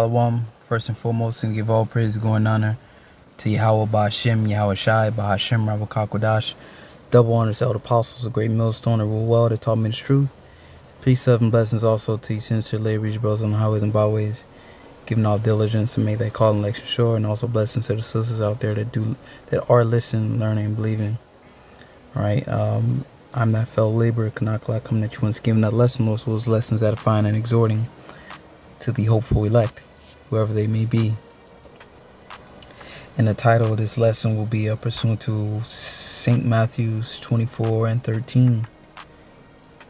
Shalom, first and foremost, and give all praise, glory, and honor to Yahweh Ba'Hashem, Yahweh Shai, Ba'Hashem, Rabbi Kakwadash. Double honors to all the apostles, a great millstone, that rule well, that taught me the truth. Peace, love, and blessings also to you, sincere laborers, brothers on the highways and byways, giving all diligence and make that call and election sure, and also blessings to the sisters out there that are listening, learning, and believing. All right, I'm that fellow laborer, Kanakla, coming at you once, giving that lesson, also those lessons edifying and exhorting to the hopeful elect, whoever they may be. And the title of this lesson will be pursuant to St. Matthew's 24:13.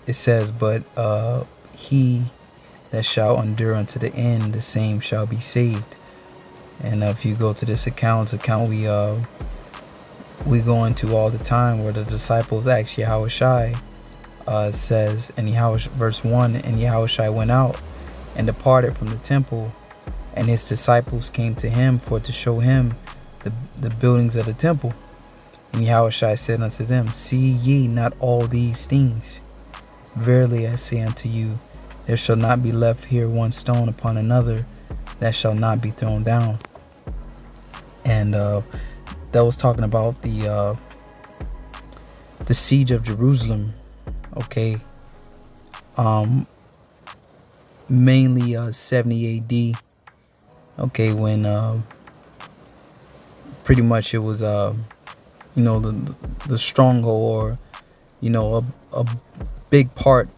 It says, but he that shall endure unto the end, the same shall be saved. And if you go to this account we go into all the time, where the disciples asked Yahweh Shai, says in verse 1, and Yahweh Shai went out and departed from the temple, and his disciples came to him for to show him the buildings of the temple. And Yahushua said unto them, see ye not all these things? Verily I say unto you, there shall not be left here one stone upon another that shall not be thrown down. And that was talking about the siege of Jerusalem. Okay. Mainly 70 AD. Okay, when pretty much it was the stronghold, or a big part,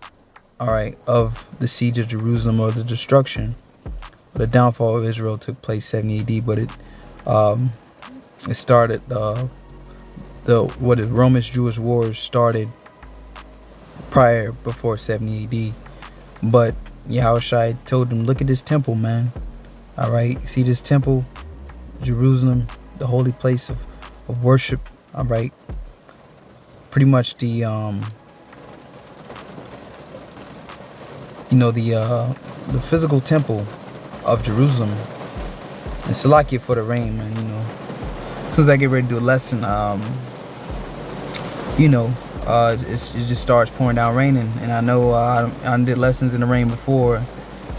all right, of the siege of Jerusalem, or the destruction, the downfall of Israel took place 70 AD. But it started the Romish-Jewish wars started before 70 AD. But Yahushua told them, look at this temple, man. All right, see this temple, Jerusalem, the holy place of worship. All right, pretty much the physical temple of Jerusalem. And Salakia for the rain, man. As soon as I get ready to do a lesson, it just starts pouring down raining, and I know I did lessons in the rain before,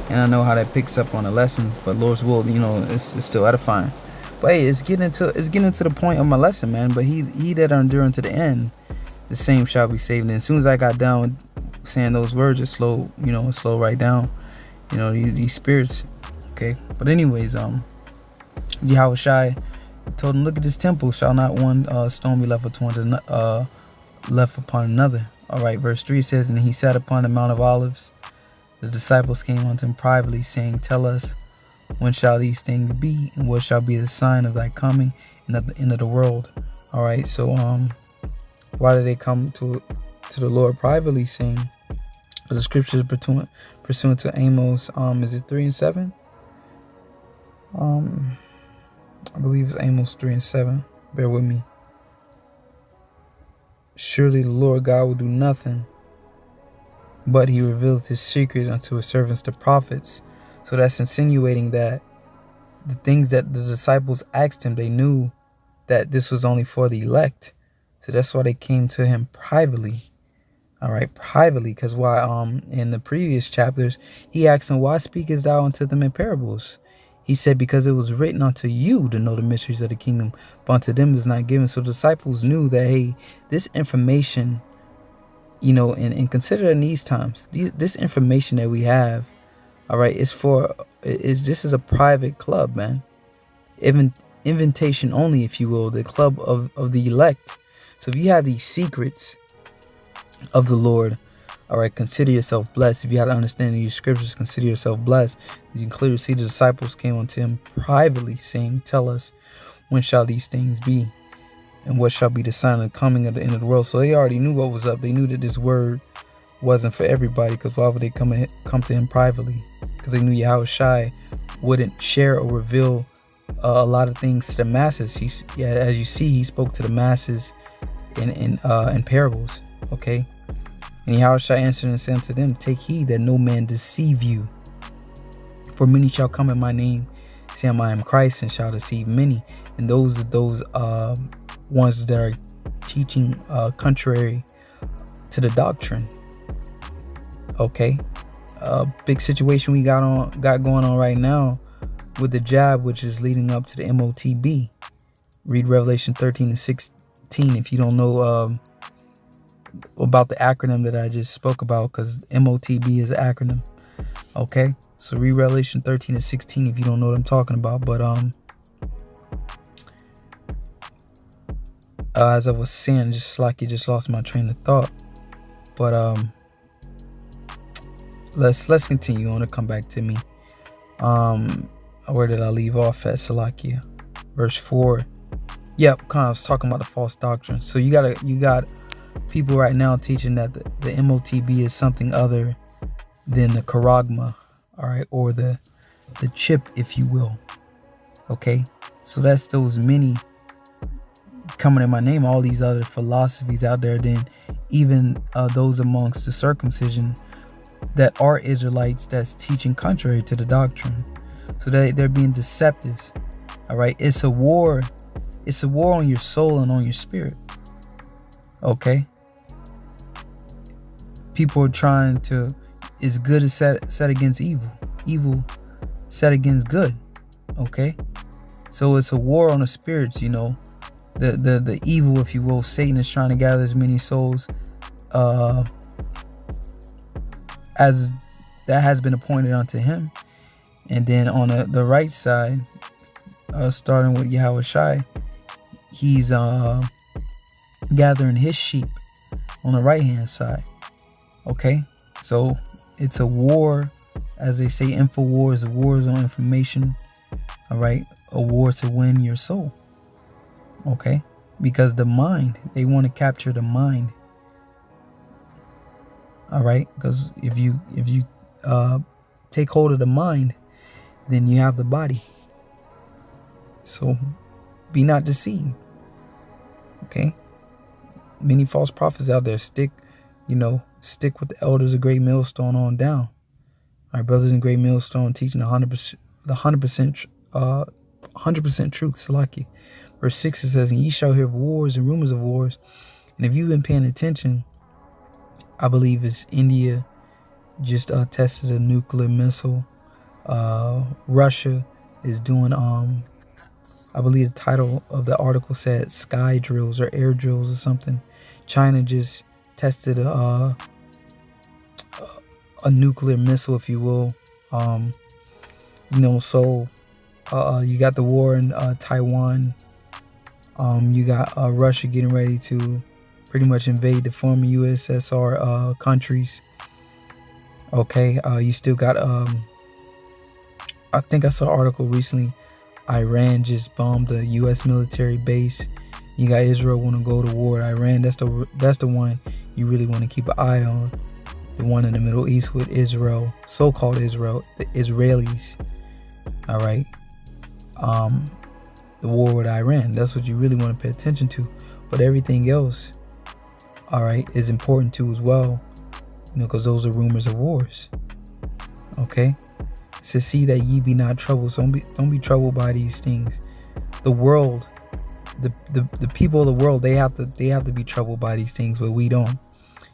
and I know how that picks up on a lesson. But Lord's will, it's still edifying. But hey, it's getting to the point of my lesson, man. But he that endure unto the end, the same shall be saved. And as soon as I got down saying those words, it slowed right down. These spirits. Okay. But anyways, Yahweh Shai told him, look at this temple, shall not one stone be left upon another. All right, verse 3 says, and he sat upon the Mount of Olives. The disciples came unto him privately, saying, tell us, when shall these things be, and what shall be the sign of thy coming and of the end of the world? All right, so why did they come to the Lord privately, saying, the scriptures pursuant to Amos, is it 3 and 7? I believe it's Amos 3 and 7. Bear with me. Surely the Lord God will do nothing, but he revealed his secret unto his servants the prophets. So that's insinuating that the things that the disciples asked him, they knew that this was only for the elect. So that's why they came to him privately. All right, privately, because why? In the previous chapters, he asked him, why speakest thou unto them in parables? He said, because it was written unto you to know the mysteries of the kingdom, but unto them is not given. So the disciples knew that, hey, this information, and consider in these times, this information that we have, all right, this is a private club, man. Invitation only, if you will, the club of the elect. So if you have these secrets of the Lord, all right, consider yourself blessed. If you have to understand these scriptures, consider yourself blessed. You can clearly see the disciples came unto him privately, saying, tell us, when shall these things be, and what shall be the sign of the coming of the end of the world? So they already knew what was up. They knew that this word wasn't for everybody, because why would they come to him privately? Because they knew Yahweh Shai wouldn't share or reveal a lot of things to the masses. As you see, he spoke to the masses in parables. Okay. And Yahweh Shai answered and said unto them, take heed that no man deceive you. For many shall come in my name, saying, I am Christ, and shall deceive many. And those ones that are teaching contrary to the doctrine. Okay. Big situation we got going on right now with the jab, which is leading up to the MOTB. Read Revelation 13 and 16 if you don't know about the acronym that I just spoke about, because MOTB is an acronym. Okay, so read Revelation 13 and 16 if you don't know what I'm talking about. But as I was saying, just like you just lost my train of thought. But let's continue on to come back to me. Where did I leave off at, Salakia? Verse 4. Yep, kind of was talking about the false doctrine. So you got people right now teaching that the MOTB is something other than the charagma, all right, or the chip, if you will. Okay, so that's those many coming in my name, all these other philosophies out there, then even those amongst the circumcision that are Israelites that's teaching contrary to the doctrine. So they're being deceptive. All right, it's a war on your soul and on your spirit. Okay, people are trying to, it's good is set against evil, evil set against good. Okay, so it's a war on the spirits. You know, the evil, if you will. Satan is trying to gather as many souls as that has been appointed unto him. And then on the right side, starting with Yahushai, he's gathering his sheep on the right hand side. Okay, so it's a war, as they say, InfoWars, wars on information. All right, a war to win your soul. Okay, because the mind, they want to capture the mind. All right, because if you take hold of the mind, then you have the body. So be not deceived. Okay, many false prophets out there. Stick with the elders of Great Millstone on down. Our brothers in Great Millstone teaching 100%, the 100% truth. Salaki. Verse 6, it says, "And ye shall hear of wars and rumors of wars." And if you've been paying attention, I believe it's India just tested a nuclear missile. Russia is doing, I believe the title of the article said sky drills or air drills or something. China just tested a nuclear missile, if you will. So you got the war in Taiwan. You got Russia getting ready to pretty much invade the former USSR countries. Okay, you still got I think I saw an article recently, Iran just bombed the U.S. military base. You got Israel want to go to war with Iran. That's the one you really want to keep an eye on. The one in the Middle East with Israel, so-called Israel, the Israelis. All right. The war with Iran. That's what you really want to pay attention to. But everything else, all right, is important too as well. Because those are rumors of wars. Okay. To see that ye be not troubled. So don't be troubled by these things. The world, the people of the world, they have to be troubled by these things, but we don't.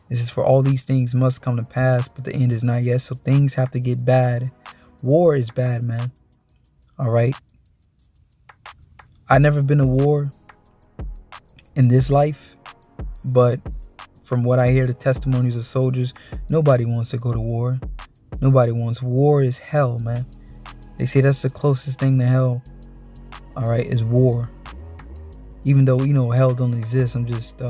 This is for all these things must come to pass, but the end is not yet. So things have to get bad. War is bad, man. All right. I never been to war in this life, but from what I hear, the testimonies of soldiers, nobody wants to go to war. Nobody wants. War is hell, man. They say that's the closest thing to hell. All right, is war. Even though, hell don't exist. I'm just,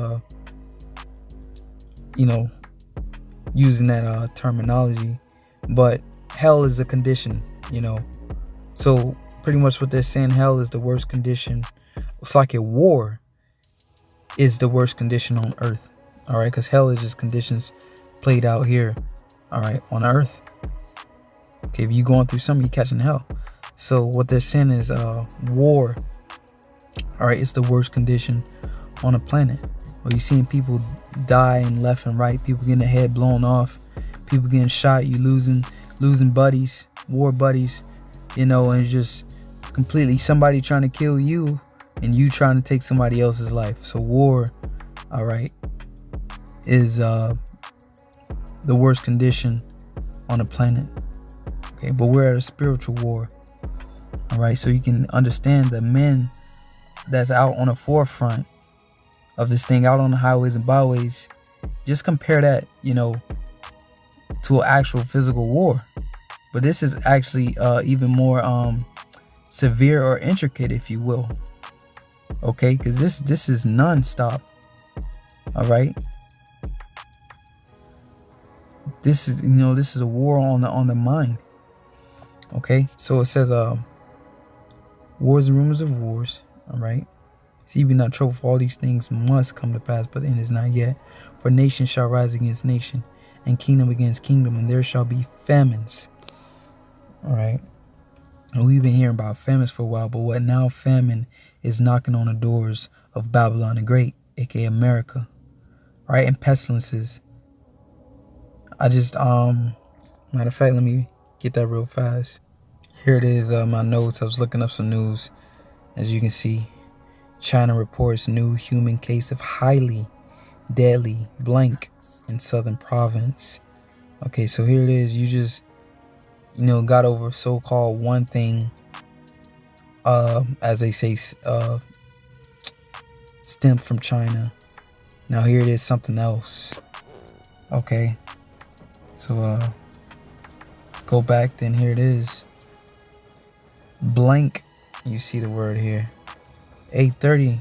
using that terminology. But hell is a condition, So pretty much what they're saying, hell is the worst condition. It's like a war is the worst condition on earth. All right, because hell is just conditions played out here. All right, on earth. Okay, if you're going through something, you're catching hell. So what they're saying is war. All right, it's the worst condition on the planet. Where you're seeing people dying left and right, people getting their head blown off, people getting shot, you losing buddies, war buddies, and just completely somebody trying to kill you and you trying to take somebody else's life. So war, all right, is the worst condition on the planet. Okay, but we're at a spiritual war. All right, so you can understand the men that's out on the forefront of this thing, out on the highways and byways. Just compare that, to an actual physical war. But this is actually even more severe or intricate, if you will. Okay, because this is non-stop. All right, this is a war on the mind. Okay, so it says wars and rumors of wars. All right, see, be not troubled, for all these things must come to pass, but it is not yet. For nation shall rise against nation, and kingdom against kingdom, and there shall be famines. All right, and we've been hearing about famines for a while, but what now? Famine is knocking on the doors of Babylon the Great, aka America. All right, and pestilences. I just matter of fact, let me get that real fast. Here it is, my notes. I was looking up some news. As you can see, China reports new human case of highly deadly blank in southern province. Okay, so here it is. You just got over so-called one thing, as they say, stemmed from China. Now here it is, something else. Okay, so go back, then here it is. Blank, you see the word here. 830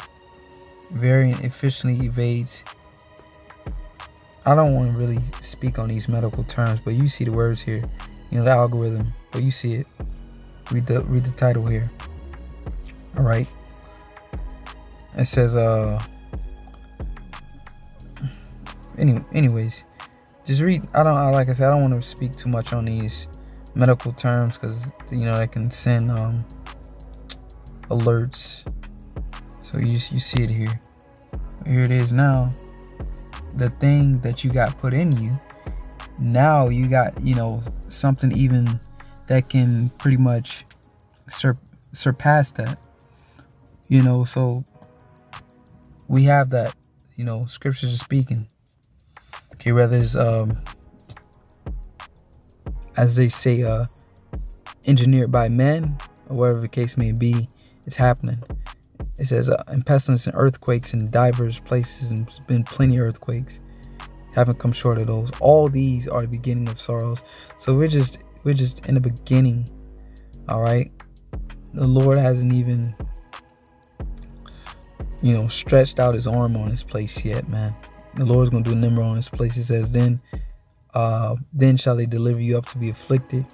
variant efficiently evades. I don't want to really speak on these medical terms, but you see the words here. The algorithm, but you see it. Read the title here. All right. It says anyways, just read. Like I said, I don't want to speak too much on these medical terms, because that can send alerts. So you see it here. Here it is now. The thing that you got put in you, now you got something even that can pretty much surpass that. So we have that. Scriptures are speaking. Okay, whether it's as they say, engineered by men, or whatever the case may be, it's happening. It says in pestilence and earthquakes in diverse places, and there's been plenty of earthquakes. Haven't come short of those. All these are the beginning of sorrows. So we're just in the beginning. All right. The Lord hasn't even stretched out his arm on this place yet, man. The Lord's gonna do a number on this place. It says, then shall they deliver you up to be afflicted,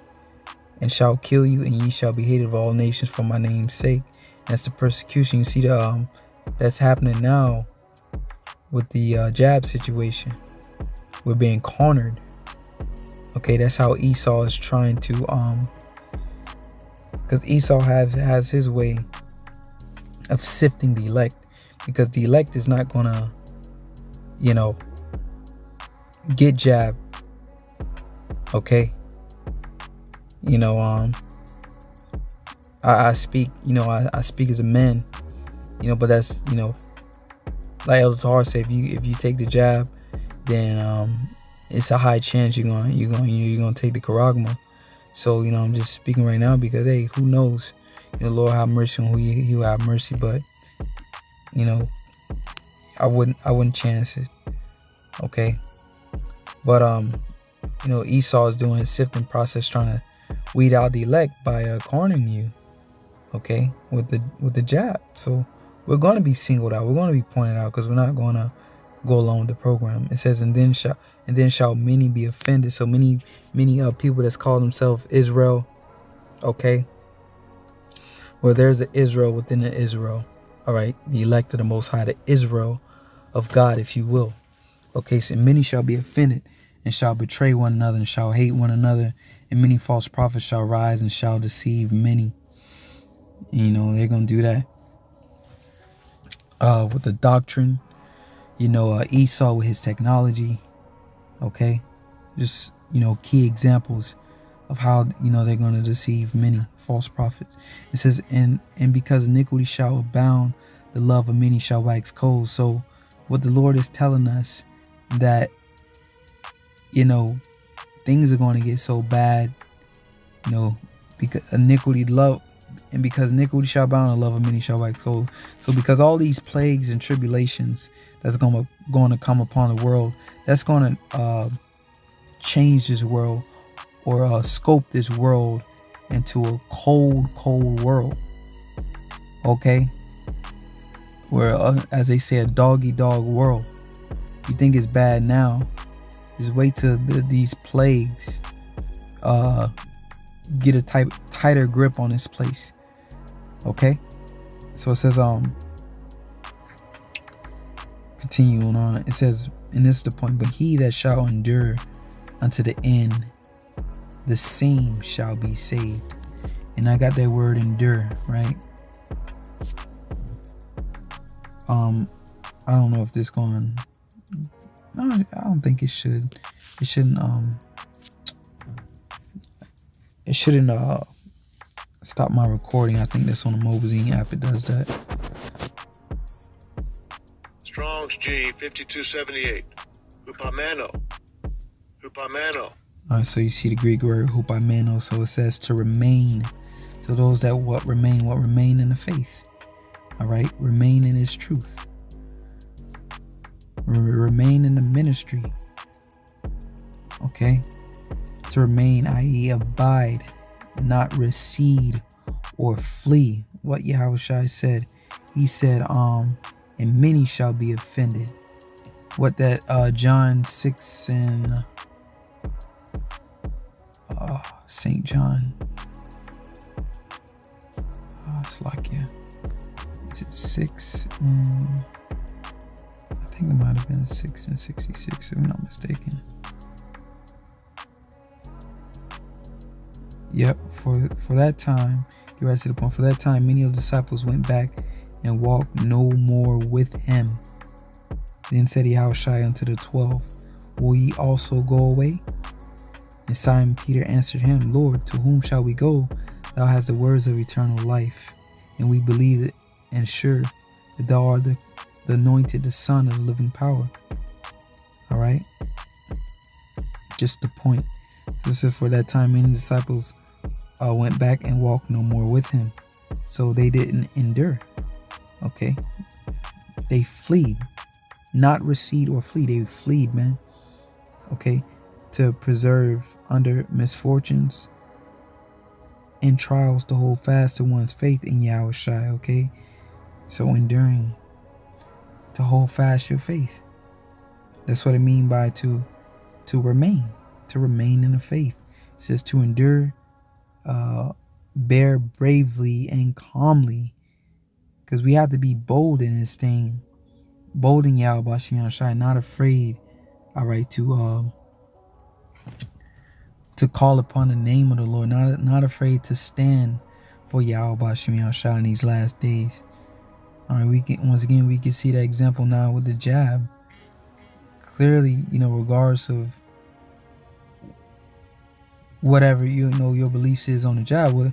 and shall kill you, and ye shall be hated of all nations for my name's sake. And that's the persecution. You see that's happening now with the jab situation. We're being cornered. Okay, that's how Esau is trying to because Esau has his way of sifting the elect, because the elect is not gonna get jabbed. Okay, I speak I speak as a man, but that's like Elder Tahar said, if you take the jab, then it's a high chance you're gonna take the charagma. So I'm just speaking right now because, hey, who knows? Lord have mercy on who he will have mercy, but I wouldn't chance it. Okay, but Esau is doing his sifting process, trying to weed out the elect by cornering you. Okay, with the jab. So we're going to be singled out. We're going to be pointed out, because we're not going to go along with the program. It says, and then shall many be offended. So many people that's called themselves Israel. Okay, well, there's an Israel within an Israel. All right, the elect of the Most High, the Israel of God, if you will. Okay, so many shall be offended, and shall betray one another, and shall hate one another, and many false prophets shall rise and shall deceive many. And, they're gonna do that with the doctrine. Esau with his technology. Okay, just key examples of how they're going to deceive many false prophets. It says, and because iniquity shall abound, the love of many shall wax cold. So what the Lord is telling us, that things are going to get so bad, because iniquity, love and because iniquity shall abound, the love of many shall wax cold. So because all these plagues and tribulations that's going to come upon the world, that's going to change this world, or scope this world into a cold world. Okay, where as they say, a dog-eat-dog world. You think it's bad now, just wait till these plagues get a tighter grip on this place. Okay, so it says continuing on, it says, and this is the point, but he that shall endure unto the end, the same shall be saved. And I got that word endure, right? I don't know if this going, no, I don't think it should. It shouldn't stop my recording. I think that's on the Mobazine app, it does that. Strong's G 5278. Hupamano. All right, so you see the Greek word hupamano. So it says to remain. So those that remain in the faith. All right, remain in His truth. Remain in the ministry. Okay, to remain, i.e., abide, not recede or flee. What Yahushua said, He said, and many shall be offended. What that John 6 and St. John, it's like, yeah, is it 6 and I think it might have been 6 and 66 if I'm not mistaken. Yep, for that time, get right to the point. For that time, many of the disciples went back and walked no more with Him. Then said Yahushua unto the 12, will ye also go away? And Simon Peter answered him, Lord, to whom shall we go? Thou hast the words of eternal life, and we believe it and sure that thou art the anointed, the Son of the living power. All right, just the point. This is for that time many disciples went back and walked no more with Him. So they didn't endure. Okay, they fled, not recede or flee. They fled, man. Okay, to preserve under misfortunes and trials, to hold fast to one's faith in Yahushua. Okay, so enduring, to hold fast your faith. That's what I mean by to remain in the faith. It says to endure, bear bravely and calmly, because we have to be bold in this thing, bold in Yahushua, not afraid. All right, to call upon the name of the Lord, not afraid to stand for Yahushua in these last days. All right, we can see that example now with the jab. Clearly, regardless of whatever your beliefs is on the jab, we'll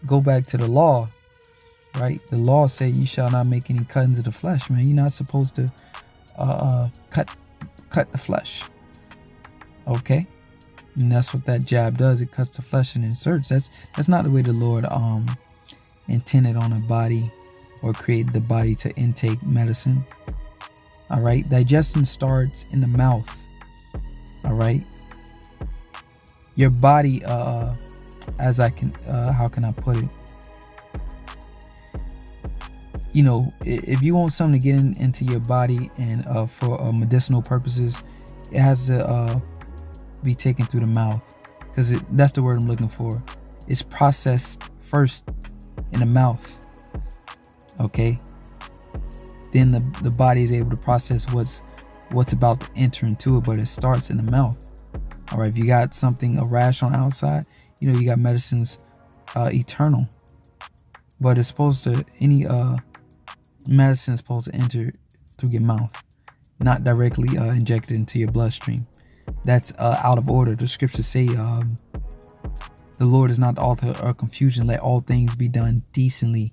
go back to the law, right? The law said you shall not make any cuttings of the flesh, man. You're not supposed to cut the flesh. Okay, and that's what that jab does. It cuts the flesh and inserts. That's not the way the Lord intended on a body, or created the body to intake medicine. All right, digestion starts in the mouth. All right, your body, how can I put it? If you want something to get into your body and for medicinal purposes, it has to be taken through the mouth, because that's the word I'm looking for. It's processed first in the mouth. Okay, then the body is able to process what's about to enter into it, but it starts in the mouth. All right, if you got a rash on the outside, you got medicines eternal, but it's supposed to, any medicine is supposed to enter through your mouth, not directly injected into your bloodstream. That's out of order. The scriptures say the Lord is not the author of confusion. Let all things be done decently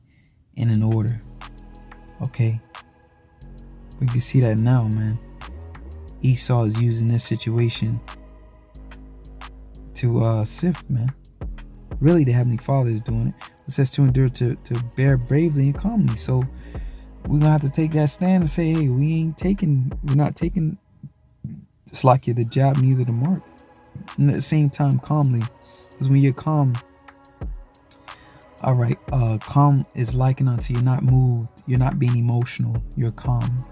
and in order. Okay, we can see that now, man. Esau is using this situation to sift, man. Really, the Heavenly Father is doing it, It says to endure, to bear bravely and calmly. So we're gonna have to take that stand and say, hey, we're not taking Slakia the jab, neither the mark. And at the same time, calmly. Because when you're calm, all right, calm is likened unto you're not moved, you're not being emotional, you're calm.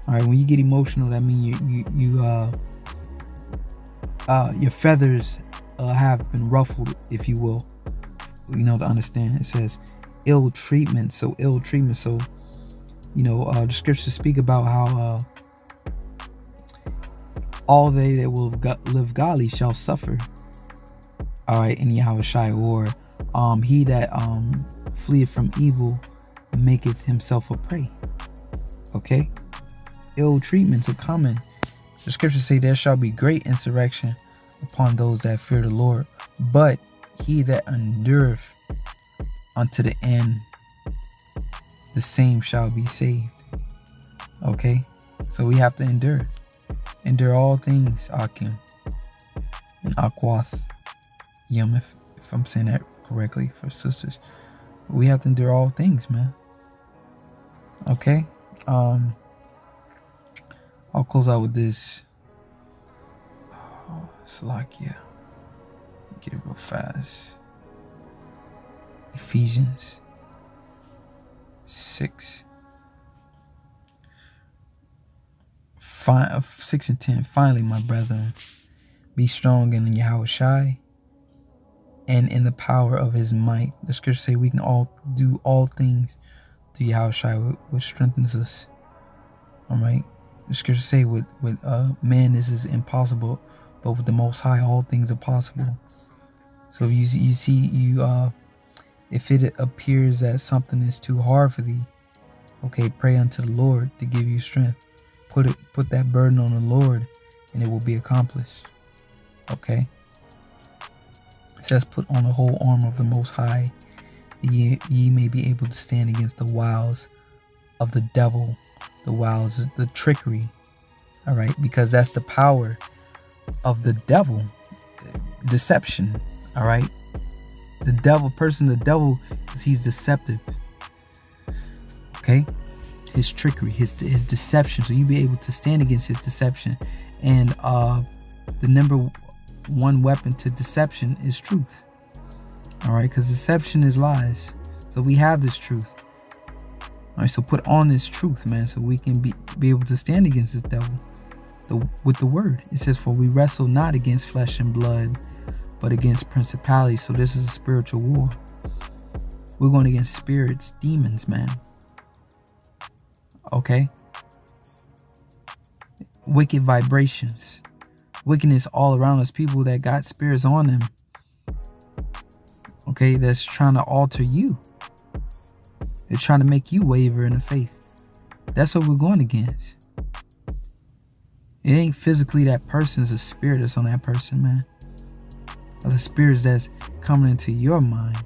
All right, when you get emotional, that means your feathers have been ruffled, if you will. You know, to understand. It says ill treatment. So the scriptures speak about how all they that will live godly shall suffer. All right, in Yahushua, or he that fleeth from evil maketh himself a prey. Okay, ill treatments are common. The scriptures say there shall be great insurrection upon those that fear the Lord, but he that endureth unto the end, the same shall be saved. Okay, so we have to endure all things, Akim and Akwath Yum, if I'm saying that correctly for sisters. We have to endure all things, man. Okay, I'll close out with this. Salakia. Get it real fast. Ephesians 6. 6 and 10. Finally, my brethren, be strong in Yahushua and in the power of his might. The scriptures say we can all do all things through Yahushua, which strengthens us. All right. The scriptures say with man this is impossible, but with the Most High all things are possible. So if you see if it appears that something is too hard for thee, okay, pray unto the Lord to give you strength. Put that burden on the Lord, and it will be accomplished. Okay. It says, put on the whole armor of the Most High, ye may be able to stand against the wiles of the devil, the trickery. All right, because that's the power of the devil, deception. All right, the devil, he's deceptive. Okay, his trickery, his deception. So you be able to stand against his deception, and the number one weapon to deception is truth. All right, because deception is lies. So we have this truth. All right, so put on this truth, man, so we can be able to stand against this devil with the word. It says, for we wrestle not against flesh and blood, but against principalities. So this is a spiritual war. We're going against spirits, demons, man. Okay? Wicked vibrations. Wickedness all around us. People that got spirits on them. Okay? That's trying to alter you. They're trying to make you waver in the faith. That's what we're going against. It ain't physically that person, it's a spirit that's on that person, man. Or the spirits that's coming into your mind.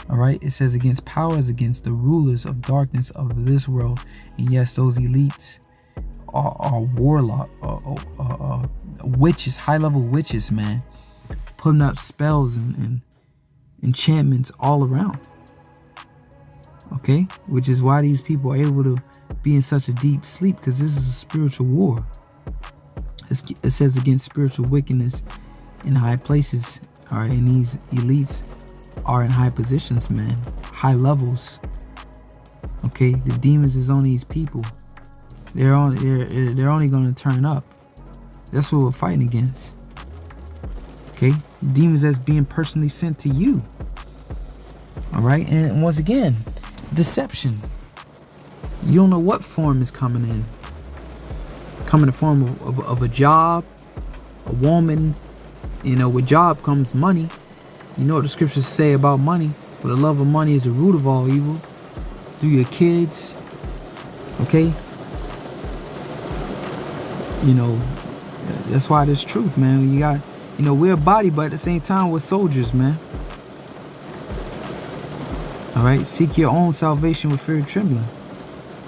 All right, it says against powers, against the rulers of darkness of this world. And yes, those elites are warlock, witches, high-level witches, man. Putting up spells and enchantments all around. Okay, which is why these people are able to be in such a deep sleep, because this is a spiritual war. It says against spiritual wickedness in high places. All right, and these elites are in high positions, man, high levels. Okay, the demons is on these people. They're only going to turn up. That's what we're fighting against. Okay, demons that's being personally sent to you. All right, and once again, deception. You don't know what form is coming in. Come in the form of a job, a woman. You know, with job comes money. You know what the scriptures say about money. For the love of money is the root of all evil. Through your kids. Okay? You know, that's why there's truth, man. You got, you know, we're a body, but at the same time, we're soldiers, man. All right? Seek your own salvation with fear and trembling.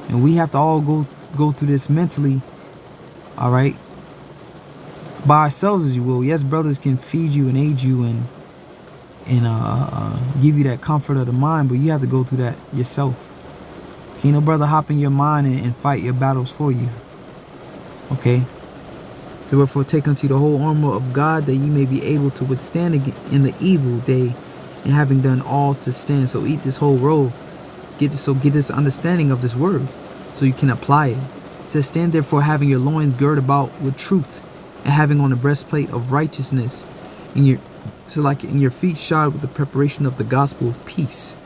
And we have to all go through this mentally. All right? By ourselves, as you will. Yes, brothers can feed you and aid you and give you that comfort of the mind, but you have to go through that yourself. Can't no brother hop in your mind and fight your battles for you. Okay? So wherefore take unto you the whole armor of God, that ye may be able to withstand in the evil day, and having done all to stand. So eat this whole roll. Get this understanding of this word, so you can apply it. It says, stand therefore having your loins girt about with truth, and having on the breastplate of righteousness, in your feet shod with the preparation of the gospel of peace.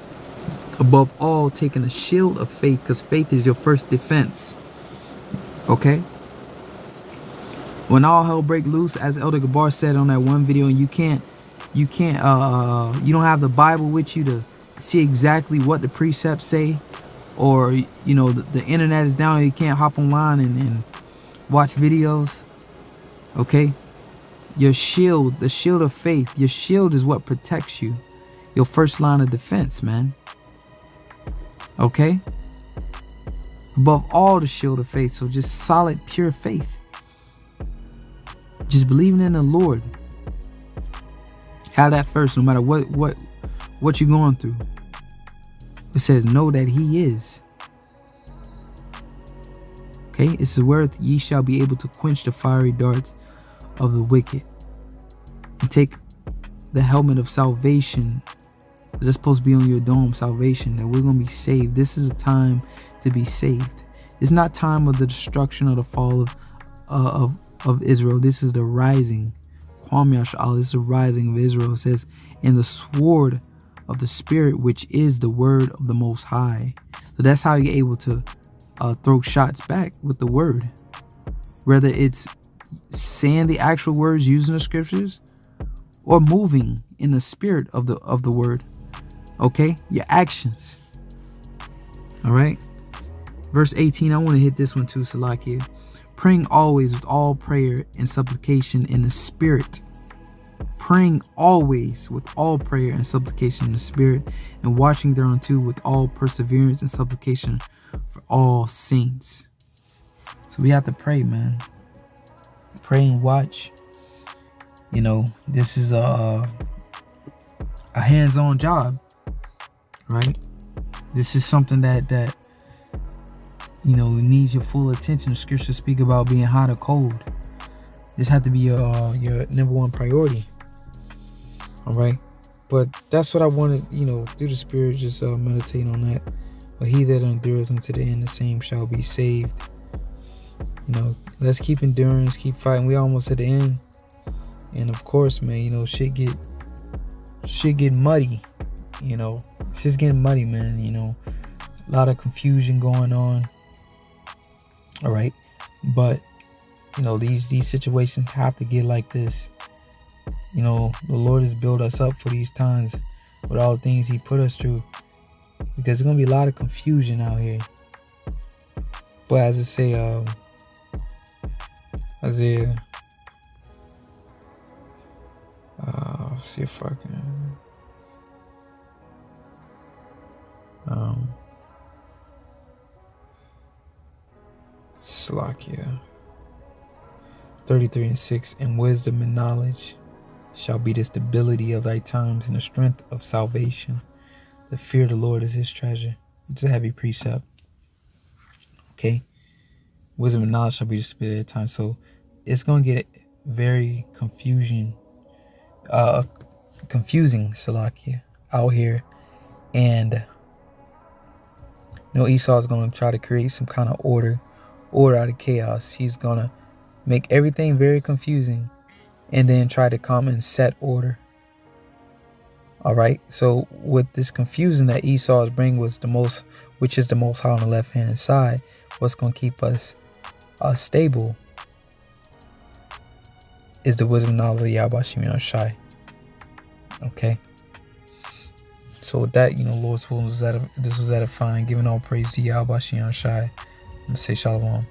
Above all, taking a shield of faith, because faith is your first defense. Okay? When all hell break loose, as Elder Gabar said on that one video, and you don't have the Bible with you to see exactly what the precepts say, or the internet is down, you can't hop online and watch videos. Okay? Your shield, the shield of faith, your shield is what protects you. Your first line of defense, man. Okay? Above all, the shield of faith. So just solid, pure faith. Just believing in the Lord. Have that first, no matter what you're going through. It says, know that he is. Okay? It's the word, ye shall be able to quench the fiery darts of the wicked. And take the helmet of salvation. That's supposed to be on your dome, salvation, that we're going to be saved. This is a time to be saved. It's not time of the destruction or the fall of Israel. This is the rising. This is the rising of Israel. It says, in the sword of the Spirit, which is the word of the Most High. So that's how you're able to throw shots back with the word. Whether it's saying the actual words, using the scriptures, or moving in the spirit of the word. Okay? Your actions. All right? Verse 18, I want to hit this one too, Salakia. Praying always with all prayer and supplication in the spirit. Praying always with all prayer and supplication in the spirit, and watching thereunto with all perseverance and supplication for all saints. So we have to pray, man. Pray and watch. This is a hands-on job, right? This is something that needs your full attention. The scriptures speak about being hot or cold. This has to be your number one priority. All right, but that's what I wanted. Through the Spirit, just meditate on that. But he that endures unto the end, the same shall be saved. Let's keep endurance, keep fighting. We almost at the end. And of course, man, shit get muddy. Shit's getting muddy, man. A lot of confusion going on. All right, but these situations have to get like this. The Lord has built us up for these times with all the things he put us through, because there's gonna be a lot of confusion out here. But as I say, Isaiah. See if I can. Slakia 33:6, and wisdom and knowledge shall be the stability of thy times and the strength of salvation. The fear of the Lord is his treasure. It's a heavy precept. Okay? Wisdom and knowledge shall be the stability of time. So it's going to get very confusing, Salakia, out here. And Esau is going to try to create some kind of order out of chaos. He's going to make everything very confusing and then try to come and set order. All right. So with this confusion that Esau is bringing, which is the Most High on the left hand side, what's going to keep us stable is the wisdom and knowledge of Yahweh Shimon Shai. Okay. So with that, Lord's will, this was edifying, giving all praise to Yahweh Shimon Shai. I'm going to say shalom.